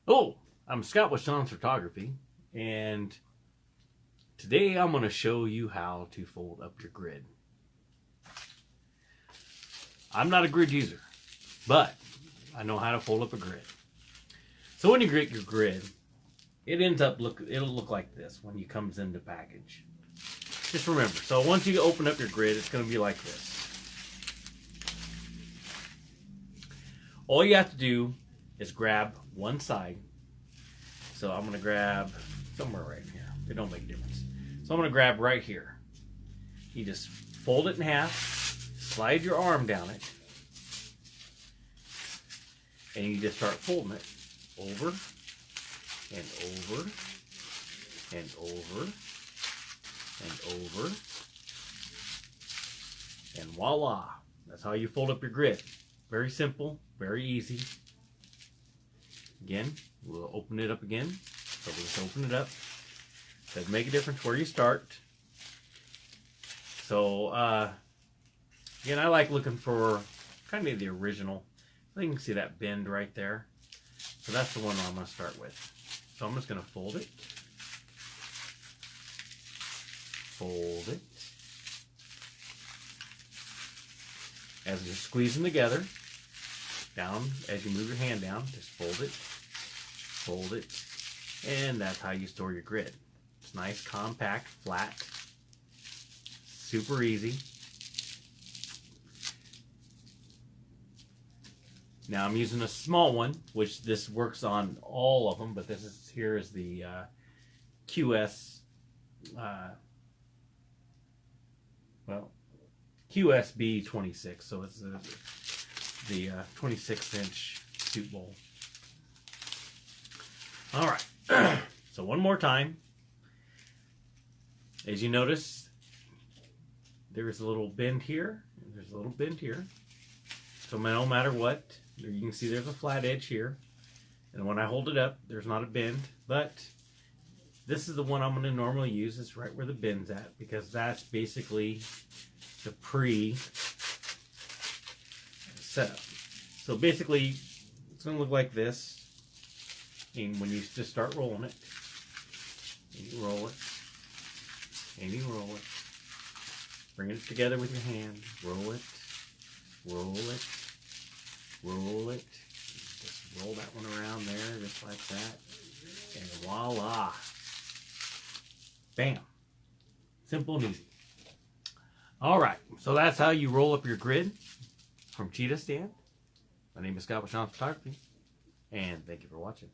Oh, I'm Scott with Sean's Photography, and today I'm going to show you how to fold up your grid. I'm not a grid user, but I know how to fold up a grid. So when you get your grid, it'll look like this when it comes in the package. Just remember, so once you open up your grid, it's going to be like this. All you have to do is grab one side. So I'm going to grab somewhere right here. It don't make a difference. So I'm going to grab right here. You just fold it in half, slide your arm down it, and you just start folding it over and over and over and over, and voila. That's how you fold up your grid. Very simple, very easy. Again, we'll open it up again. So we'll just open it up. Doesn't make a difference where you start. So, again, I like looking for kind of the original. I think you can see that bend right there. So that's the one I'm going to start with. So I'm just going to fold it. Fold it. As you're squeezing together, down, as you move your hand down, just fold it, and that's how you store your grid. It's nice, compact, flat, super easy. Now I'm using a small one, which this works on all of them, but here is the QSB 26, so it's the 26-inch soup bowl. All right, so one more time. As you notice, there's a little bend here, and there's a little bend here. So no matter what, you can see there's a flat edge here. And when I hold it up, there's not a bend, but this is the one I'm going to normally use. It's right where the bend's at, because that's basically the pre-setup. So basically, it's going to look like this. And when you just start rolling it, and you roll it, and you roll it, bring it together with your hand, roll it, roll it, roll it, just roll that one around there, just like that, and voila, bam, simple and easy. All right, so that's how you roll up your grid from Cheetah Stand. My name is Scott with Sean's Photography, and thank you for watching.